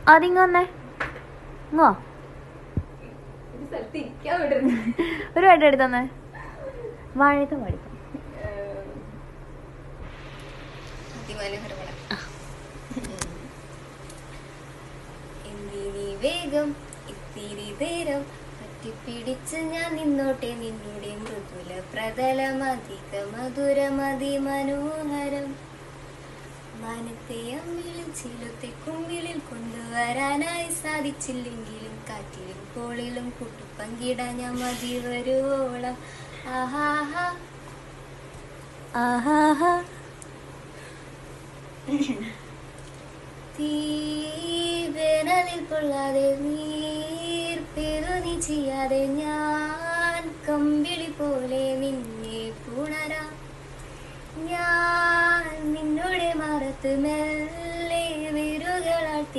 അതിങ്ങ വന്നേ ഇങ്ങോ ഒരു പാട്ട് എടുത്തന്നേ വാഴത്തെ പാടിക്കും വേഗം ഇത്തിരി നേരം പറ്റിപ്പിടിച്ച് ഞാൻ നിന്നോട്ടെ നിന്നുടെ മൃദുല പ്രതലമധിക മധുരമതി മനോഹരം മാനത്തെ അമ്മിളിൽ ചിലത്തെ കുമ്പിളിൽ കൊണ്ടുവരാനായി സാധിച്ചില്ലെങ്കിലും കാറ്റിലും കോളിലും കൂട്ടുപങ്കിടാൻ ഞാൻ മതി വരുവോളം ആഹാഹാ ആഹാഹാ തീവേനലിൽ പൊള്ളാതെ നീർപ്പേതു നീ ചെയ്യാതെ ഞാൻ കമ്പിളി പോലെ നിന്നെ പുണരാം ഞാൻ നിന്നോടെ മാറത്ത്